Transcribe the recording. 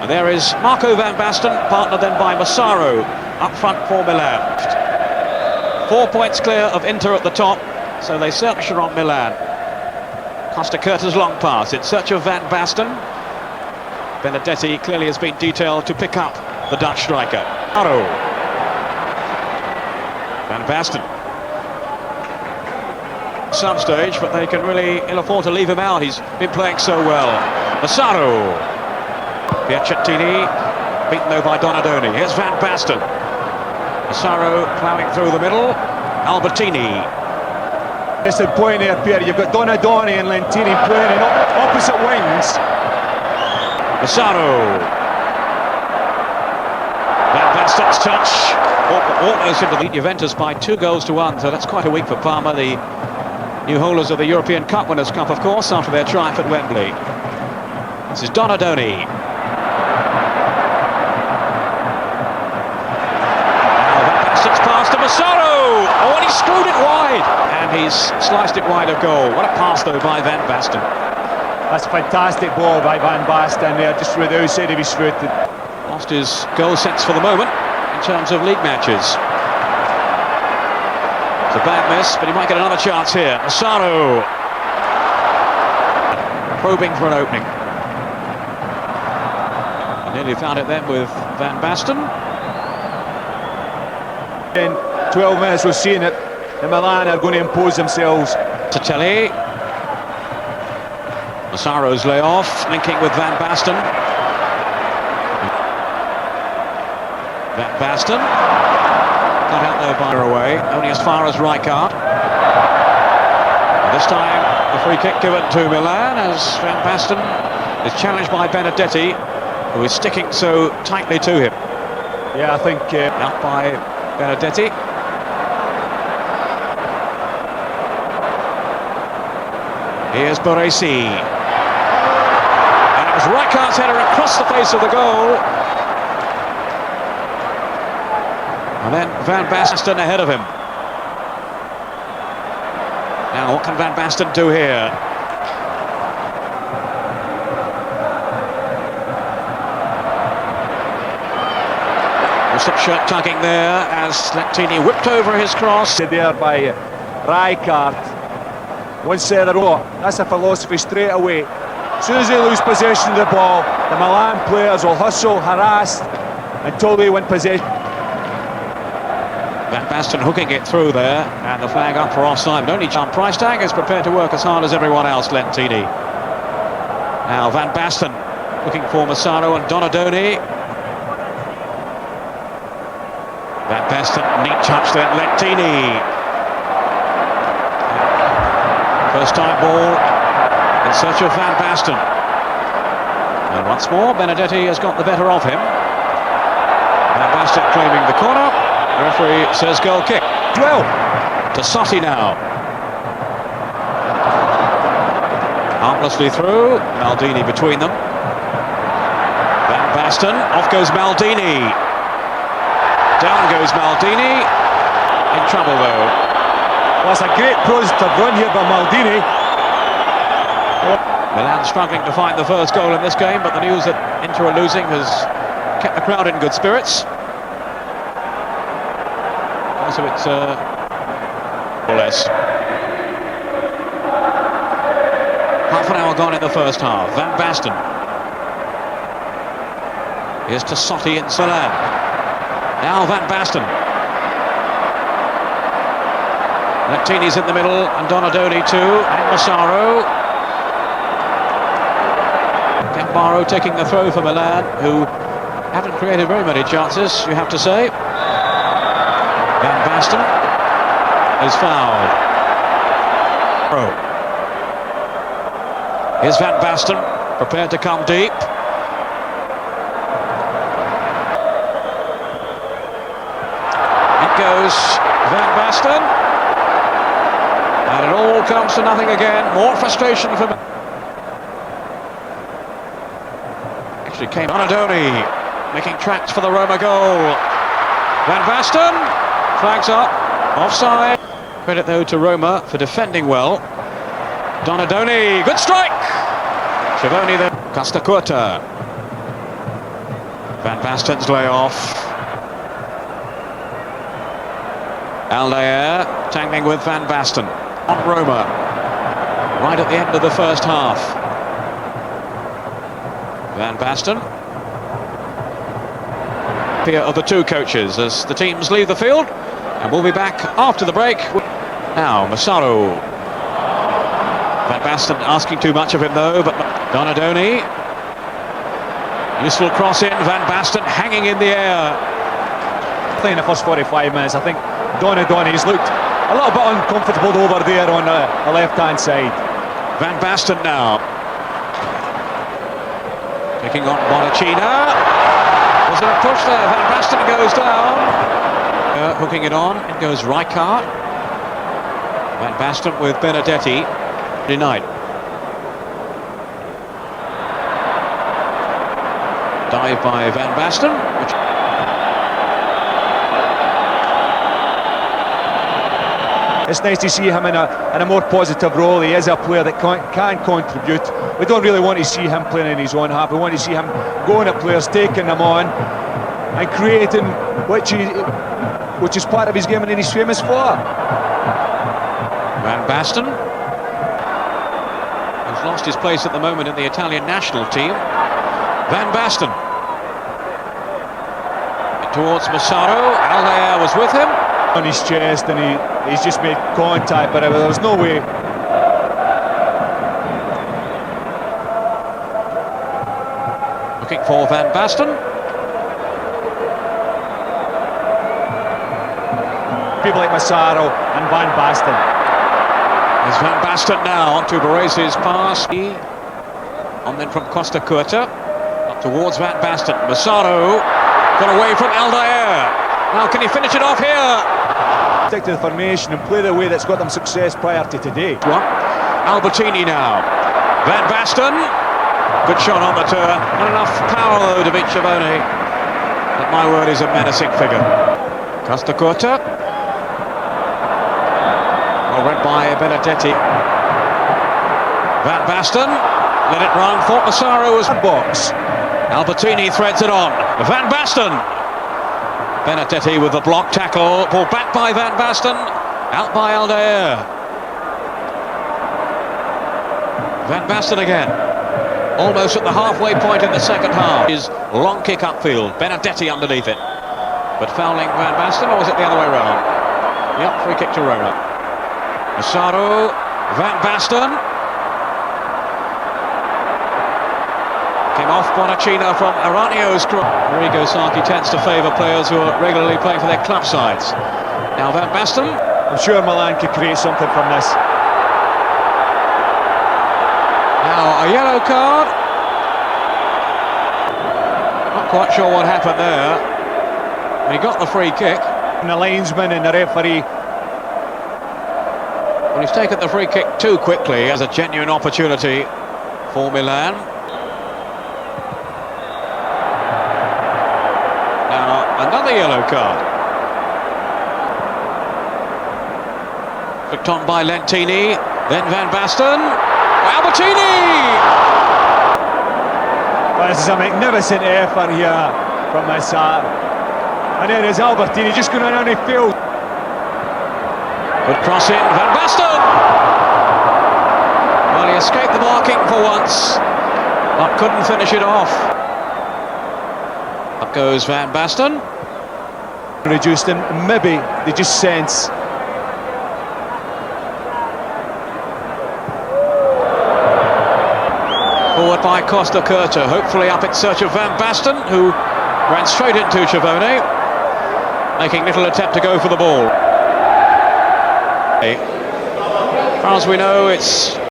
And there is Marco van Basten, partnered then by Massaro, up front for Milan. 4 points clear of Inter at the top, so they search on Milan. Costa Curta's long pass in search of Van Basten. Benedetti clearly has been detailed to pick up the Dutch striker. Van Basten. Some stage, but they can really ill afford to leave him out. He's been playing so well. Massaro. Piacentini, beaten though by Donadoni. Here's Van Basten. Massaro ploughing through the middle. Albertini. It's the point there, Pierre. You've got Donadoni and Lentini playing in opposite wings. Massaro. Van Basten's touch. Almost into the Juventus by 2-1, so that's quite a week for Parma, the new holders of the European Cup Winners' Cup, of course, after their triumph at Wembley. This is Donadoni. Pass to Massaro! Oh, and he screwed it wide! And he's sliced it wide of goal. What a pass, though, by Van Basten. That's a fantastic ball by Van Basten there, just through the outside of his foot. Lost his goal sense for the moment in terms of league matches. It's a bad miss, but he might get another chance here. Massaro! Probing for an opening. And nearly found it then with Van Basten. In 12 minutes we've seen it. The Milan are going to impose themselves. Tatelli. Massaro's layoff, linking with Van Basten. Van Basten. Cut out there by away, only as far as Rijkaard. This time the free kick given to Milan as Van Basten is challenged by Benedetti, who is sticking so tightly to him. Yeah, I think... Out by Benedetti. Here's Baresi. And it was Rijkaard's header across the face of the goal. And then Van Basten ahead of him. Now what can Van Basten do here? Slip shirt tugging there as Lentini whipped over his cross. There by Rijkaard. Once they're in a row, that's a philosophy straight away. As soon as they lose possession of the ball, the Milan players will hustle, harass until they win possession. Van Basten hooking it through there, and the flag up for offside. Only John price tag is prepared to work as hard as everyone else. Lentini. Now Van Basten looking for Massaro and Donadoni. Van Basten, neat touch there, Lentini. First time ball in search of Van Basten. And once more, Benedetti has got the better of him. Van Basten claiming the corner. The referee says goal kick. Well, to Serie now. Harmlessly through, Maldini between them. Van Basten, off goes Maldini. Down goes Maldini, in trouble though. Well, that's a great positive run here by Maldini. Milan struggling to find the first goal in this game, but the news that Inter are losing has kept the crowd in good spirits. So it's or less. Half an hour gone in the first half. Van Basten. Here's to Serie in Milan. Now Van Basten. Lentini's in the middle, and Donadoni too, and Massaro. Gambaro taking the throw for Milan, who haven't created very many chances, you have to say. Van Basten is fouled. Here's Van Basten, prepared to come deep. Goes Van Basten, and it all comes to nothing again. More frustration for actually came Donadoni making tracks for the Roma goal. Van Basten flags up, offside. Credit though to Roma for defending well. Donadoni, good strike. Schiavone then, Costa Curta. Van Basten's layoff. Aldair tangling with Van Basten. On Roma, right at the end of the first half. Van Basten. Fear of the two coaches as the teams leave the field, and we'll be back after the break. Now, Massaro. Van Basten asking too much of him though, but Donadoni. Useful cross in, Van Basten hanging in the air. Playing the first 45 minutes, I think Donadoni's looked a little bit uncomfortable over there on the left-hand side. Van Basten now. Taking on Bonacina. Was there a push there? Van Basten goes down. Hooking it on, in goes Rijkaard. Van Basten with Benedetti. Denied. Dive by Van Basten. It's nice to see him in a more positive role. He is a player that can contribute. We don't really want to see him playing in his own half. We want to see him going at players, taking them on, and creating, which is part of his game and he's famous for. Van Basten, who's lost his place at the moment in the Italian national team. Van Basten. Towards Massaro. Aldair was with him. On his chest, and he's just made contact, but there was no way. Looking for Van Basten. People like Massaro and Van Basten. There's Van Basten now on to Barese's pass. On then from Costa Curta. Up towards Van Basten. Massaro got away from Aldair. Now can he finish it off here? Stick to the formation and play the way that's got them success prior to today. Albertini now. Van Basten. Good shot on the turn. Not enough power though to beat Chavoni. But my word, is a menacing figure. Costa Curta. Well read by Benedetti. Van Basten. Let it run. Thought Massaro was box. Albertini threads it on. Van Basten. Benedetti with the block tackle, pulled back by Van Basten, out by Aldair. Van Basten again, almost at the halfway point in the second half. His long kick upfield, Benedetti underneath it. But fouling Van Basten, or was it the other way around? Yep, free kick to Roma. Massaro, Van Basten. Came off Bonacina from Aranio's cross. Arrigo Sacchi tends to favour players who are regularly playing for their club sides. Now Van Basten. I'm sure Milan could create something from this. Now a yellow card. Not quite sure what happened there. He got the free kick. And the linesman and the referee. Well, he's taken the free kick too quickly as a genuine opportunity for Milan. Another yellow card. Flicked on by Lentini, then Van Basten. Albertini! Well, this is a magnificent effort here from Massaro. And there is Albertini just going around the field. Good cross in, Van Basten! Well, he escaped the marking for once, but couldn't finish it off. Up goes Van Basten. Reduced, and maybe they just sense. Forward by Costa Curta, hopefully up in search of Van Basten, who ran straight into Chavoni, making little attempt to go for the ball. As far as we know, it's